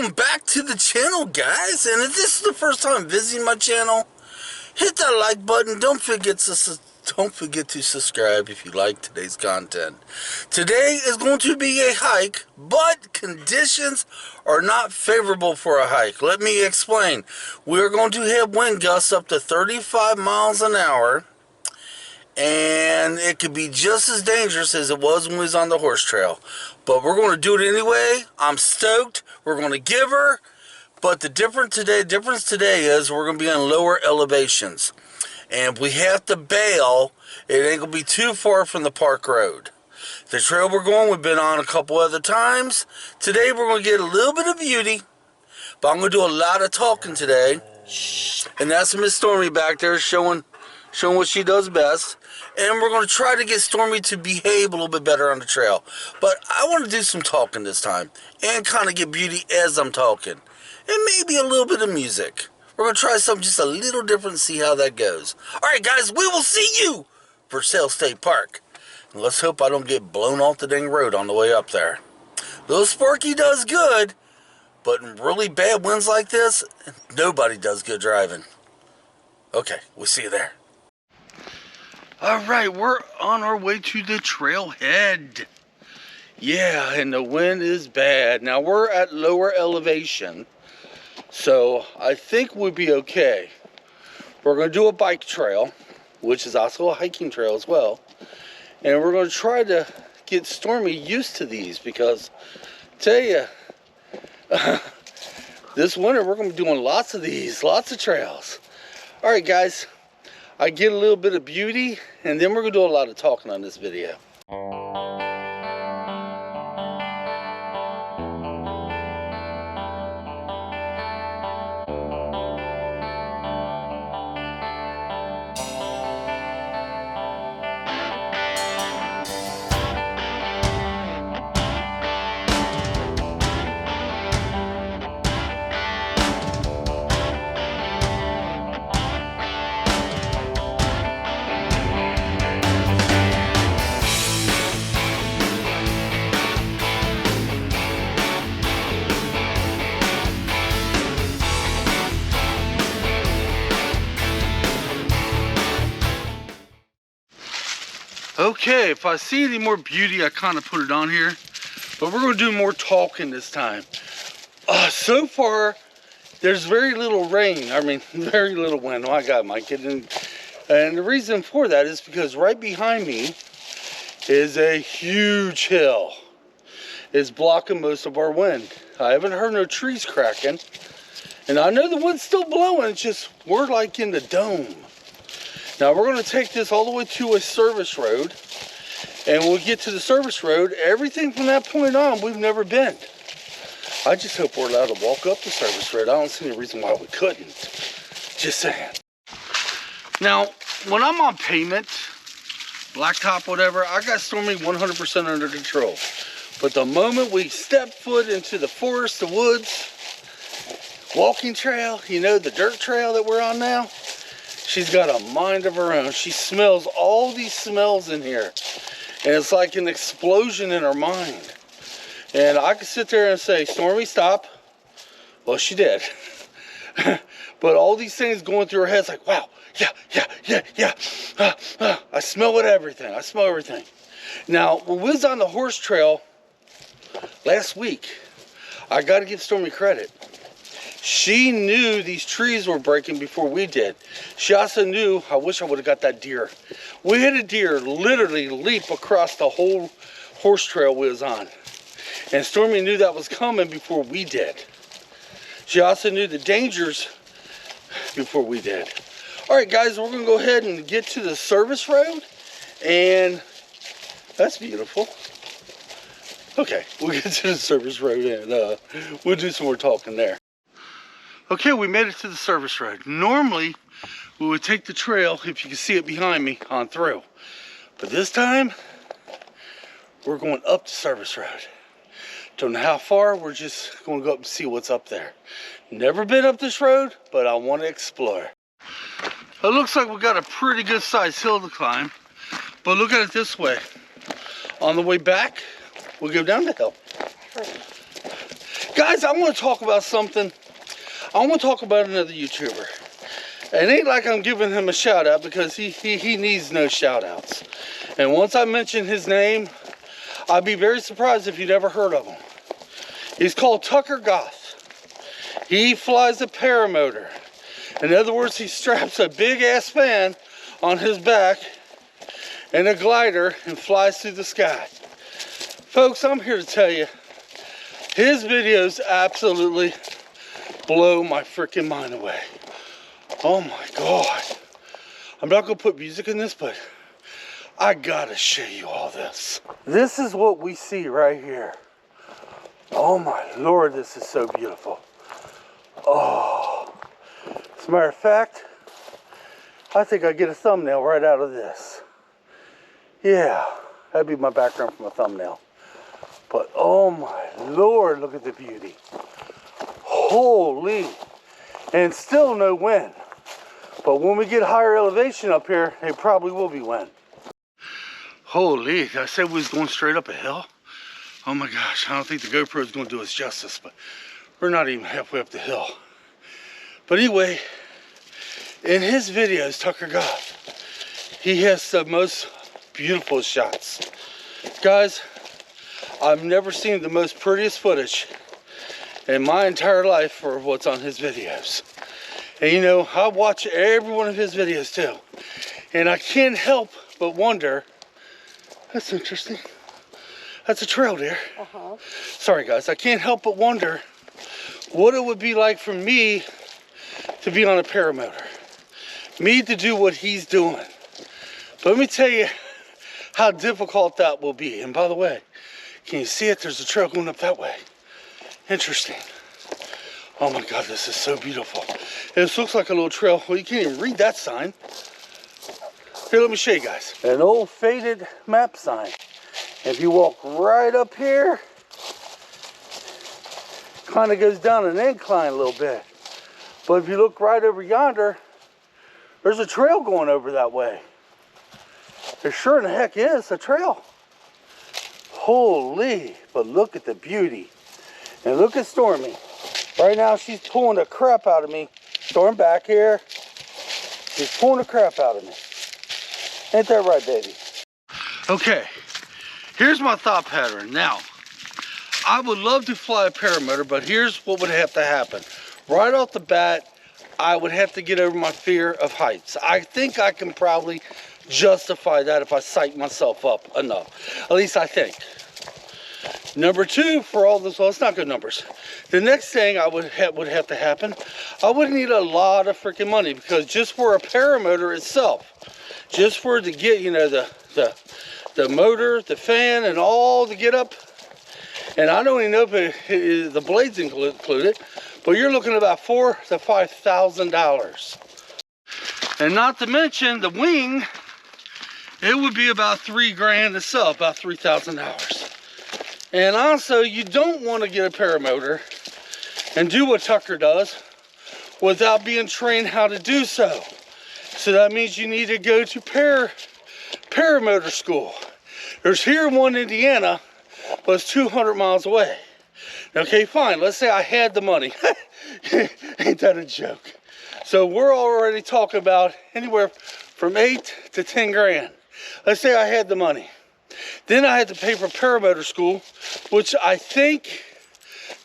welcome back to the channel, guys. And if this is the first time visiting my channel, hit that like button. Don't forget to subscribe if you like today's content. Today is going to be a hike, but conditions are not favorable for a hike. Let me explain. We're going to have wind gusts up to 35 miles an hour, and it could be just as dangerous as it was when we was on the horse trail. But we're going to do it anyway. I'm stoked. We're going to give her. But the difference today is we're going to be on lower elevations. And if we have to bail, it ain't going to be too far from the park road. The trail we're going, we've been on a couple other times. Today we're going to get a little bit of beauty. But I'm going to do a lot of talking today. And that's Miss Stormy back there showing what she does best. And we're going to try to get Stormy to behave a little bit better on the trail. But I want to do some talking this time. And kind of get beauty as I'm talking. And maybe a little bit of music. We're going to try something just a little different and see how that goes. Alright guys, we will see you Versailles State Park. And let's hope I don't get blown off the dang road on the way up there. Little Sparky does good. But in really bad winds like this, nobody does good driving. Okay, we'll see you there. Alright, we're on our way to the trailhead. Yeah, and the wind is bad. Now, we're at lower elevation, so I think we'll be okay. We're going to do a bike trail, which is also a hiking trail as well. And we're going to try to get Stormy used to these because, I tell you, this winter we're going to be doing lots of these, lots of trails. Alright, guys. I get a little bit of beauty, and then we're going to do a lot of talking on this video. Okay, if I see any more beauty, I kind of put it on here. But we're going to do more talking this time. So far, there's very little rain. I mean, very little wind. Oh, I got my kid. And the reason for that is because right behind me is a huge hill. It's blocking most of our wind. I haven't heard no trees cracking. And I know the wind's still blowing. It's just, we're like in the dome. Now we're going to take this all the way to a service road, and when we get to the service road, everything from that point on, we've never been. I just hope we're allowed to walk up the service road. I don't see any reason why we couldn't. Just saying. Now, when I'm on pavement, blacktop, whatever, I got Stormy 100% under control. But the moment we step foot into the forest, the woods, walking trail, you know, the dirt trail that we're on now, she's got a mind of her own. She smells all these smells in here. And it's like an explosion in her mind. And I could sit there and say, Stormy, stop. Well, she did. But all these things going through her head's like, wow, yeah. I smell it, everything. I smell everything. Now, when we was on the horse trail last week, I got to give Stormy credit. She knew these trees were breaking before we did. She also knew, I wish I would have got that deer. We had a deer literally leap across the whole horse trail we was on. And Stormy knew that was coming before we did. She also knew the dangers before we did. Alright guys, we're going to go ahead and get to the service road. And that's beautiful. Okay, we'll get to the service road and we'll do some more talking there. Okay, we made it to the service road. Normally, we would take the trail, if you can see it behind me, on through. But this time, we're going up the service road. Don't know how far, we're just going to go up and see what's up there. Never been up this road, but I want to explore. It looks like we got a pretty good sized hill to climb. But look at it this way. On the way back, we'll go down the hill. Guys, I want to talk about something. I want to talk about another YouTuber. It ain't like I'm giving him a shout out because he needs no shout outs. And once I mention his name, I'd be very surprised if you'd ever heard of him. He's called Tucker Goth. He flies a paramotor. In other words, he straps a big ass fan on his back and a glider and flies through the sky. Folks, I'm here to tell you, his videos absolutely blow my freaking mind away. Oh my God. I'm not gonna put music in this, but I gotta show you all this. This is what we see right here. Oh my Lord, this is so beautiful. Oh, as a matter of fact, I think I get a thumbnail right out of this. Yeah, that'd be my background from a thumbnail. But oh my Lord, look at the beauty. Holy, and still no wind. But when we get higher elevation up here, it probably will be wind. Holy, I said we was going straight up a hill. Oh my gosh, I don't think the GoPro is going to do us justice, but we're not even halfway up the hill. But anyway, in his videos, Tucker Goth, he has the most beautiful shots. Guys, I've never seen the most prettiest footage in my entire life for what's on his videos. And you know, I watch every one of his videos too. And I can't help but wonder, that's interesting. That's a trail there. Sorry guys, I can't help but wonder what it would be like for me to be on a paramotor. Me to do what he's doing. But let me tell you how difficult that will be. And by the way, can you see it? There's a trail going up that way. Interesting. Oh my God, this is so beautiful. This looks like a little trail. Well, you can't even read that sign. Here, let me show you guys. An old faded map sign. If you walk right up here, kind of goes down an incline a little bit. But if you look right over yonder, there's a trail going over that way. There sure in the heck is a trail. Holy, but look at the beauty. And look at Stormy. Right now she's pulling the crap out of me. Storm back here. She's pulling the crap out of me. Ain't that right, baby? Okay, here's my thought pattern. Now, I would love to fly a paramotor, but here's what would have to happen. Right off the bat, I would have to get over my fear of heights. I think I can probably justify that if I psych myself up enough. At least I think. Number two, for all this, well, it's not good numbers. The next thing I would have to happen, I would need a lot of freaking money, because just for a paramotor itself, just for to get, you know, the motor, the fan, and all to get up, and I don't even know if the blades included, but you're looking at about $4,000 to $5,000. And not to mention the wing, it would be about $3,000 itself, about $3,000. And also, you don't want to get a paramotor and do what Tucker does without being trained how to do so. So that means you need to go to paramotor school. There's here one in Indiana, but it's 200 miles away. Okay, fine, let's say I had the money. Ain't that a joke? So we're already talking about anywhere from 8 to 10 grand. Let's say I had the money. Then I had to pay for paramotor school, which I think,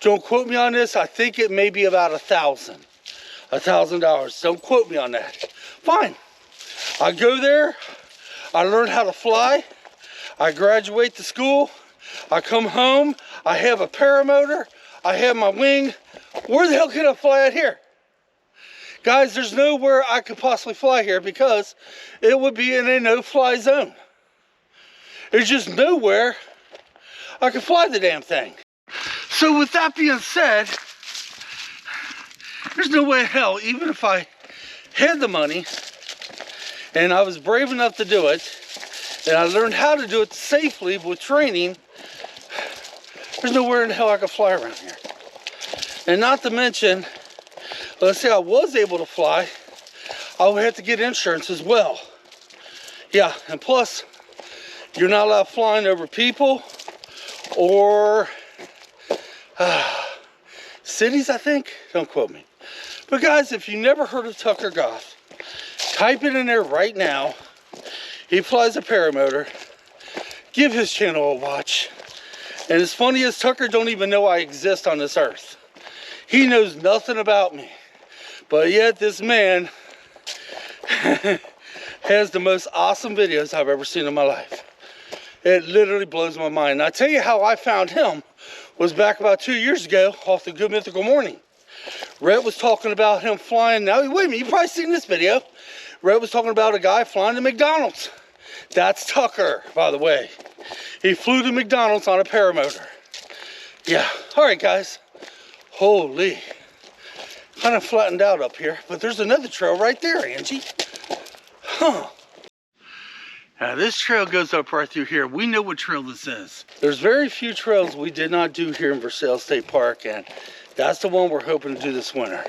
don't quote me on this, I think it may be about $1,000. Don't quote me on that. Fine. I go there, I learn how to fly, I graduate the school, I come home, I have a paramotor, I have my wing. Where the hell can I fly out here? Guys, there's nowhere I could possibly fly here because it would be in a no-fly zone. There's just nowhere I could fly the damn thing. So with that being said, there's no way in hell, even if I had the money and I was brave enough to do it, and I learned how to do it safely with training, there's nowhere in hell I could fly around here. And not to mention, let's say I was able to fly, I would have to get insurance as well. Yeah, and plus, you're not allowed flying over people or cities, I think. Don't quote me. But guys, if you never heard of Tucker Goth, type it in there right now. He flies a paramotor. Give his channel a watch. And as funny as Tucker don't even know I exist on this earth. He knows nothing about me. But yet this man has the most awesome videos I've ever seen in my life. It literally blows my mind. And I tell you how I found him was back about 2 years ago off the Good Mythical Morning. Rhett was talking about him flying. Now, wait a minute, you've probably seen this video. Rhett was talking about a guy flying to McDonald's. That's Tucker, by the way. He flew to McDonald's on a paramotor. Yeah, all right, guys. Holy. Kind of flattened out up here, but there's another trail right there, Angie. Huh. Now this trail goes up right through here. We know what trail this is. There's very few trails we did not do here in Versailles State Park, and that's the one we're hoping to do this winter.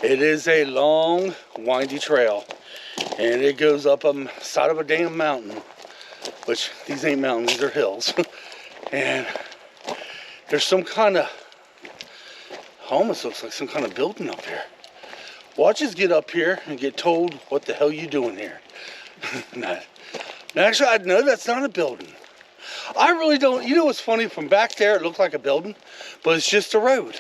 It is a long, windy trail, and it goes up on the side of a damn mountain, which these ain't mountains, these are hills. And there's some kind of, almost looks like some kind of building up here. Watch us get up here and get told what the hell you doing here. Nah. Actually, I know that's not a building. I really don't. You know what's funny? From back there, it looked like a building, but it's just a road.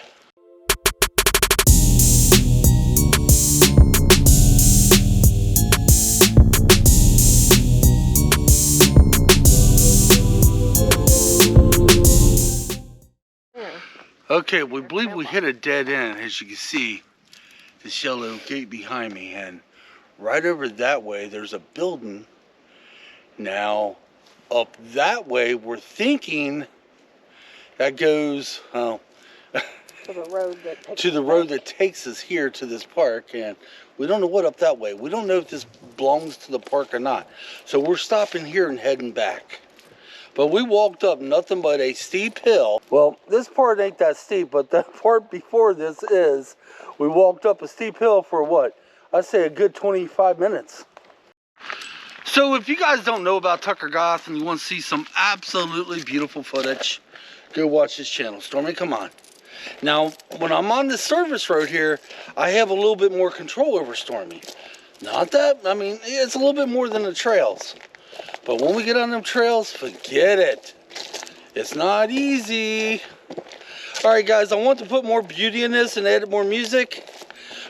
Okay, we believe we hit a dead end, as you can see, this yellow gate behind me, and right over that way, there's a building. Now, up that way, we're thinking that goes to the road that takes us here to this park, and we don't know what up that way. We don't know if this belongs to the park or not. So we're stopping here and heading back. But we walked up nothing but a steep hill. Well, this part ain't that steep, but the part before this is. We walked up a steep hill for what? I'd say a good 25 minutes. So if you guys don't know about Tucker Goth and you want to see some absolutely beautiful footage, go watch his channel. Stormy, come on. Now, when I'm on this service road here, I have a little bit more control over Stormy. Not that, I mean, it's a little bit more than the trails. But when we get on them trails, forget it. It's not easy. All right, guys, I want to put more beauty in this and add more music,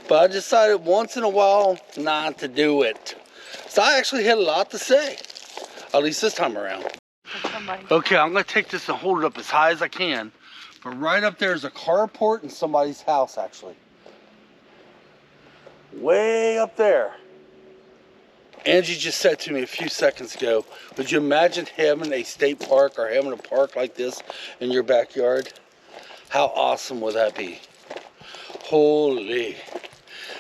but I decided once in a while not to do it. So I actually had a lot to say, at least this time around. Okay, I'm gonna take this and hold it up as high as I can. But right up there is a carport in somebody's house, actually. Way up there. Angie just said to me a few seconds ago, would you imagine having a state park or having a park like this in your backyard? How awesome would that be? Holy.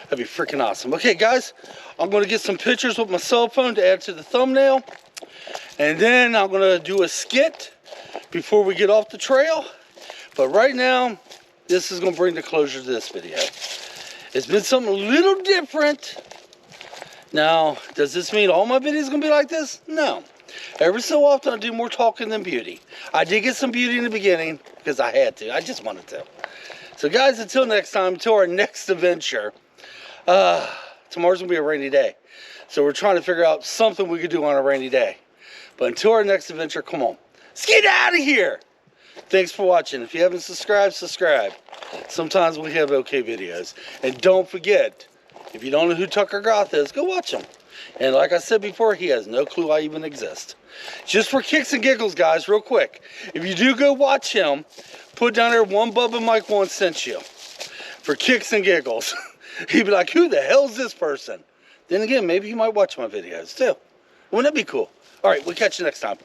That'd be freaking awesome. Okay, guys, I'm going to get some pictures with my cell phone to add to the thumbnail. And then I'm going to do a skit before we get off the trail. But right now, this is going to bring the closure to this video. It's been something a little different. Now, does this mean all my videos are going to be like this? No. Every so often, I do more talking than beauty. I did get some beauty in the beginning because I had to. I just wanted to. So, guys, until next time, until our next adventure. Tomorrow's going to be a rainy day. So, we're trying to figure out something we could do on a rainy day. But until our next adventure, come on. Let's get out of here. Thanks for watching. If you haven't subscribed, subscribe. Sometimes we have okay videos. And don't forget, if you don't know who Tucker Goth is, go watch him. And like I said before, he has no clue I even exist. Just for kicks and giggles, guys, real quick. If you do go watch him, put down there one Bubba Mike once sent you. For kicks and giggles. He'd be like, who the hell's this person? Then again, maybe he might watch my videos too. Wouldn't that be cool? All right, we'll catch you next time.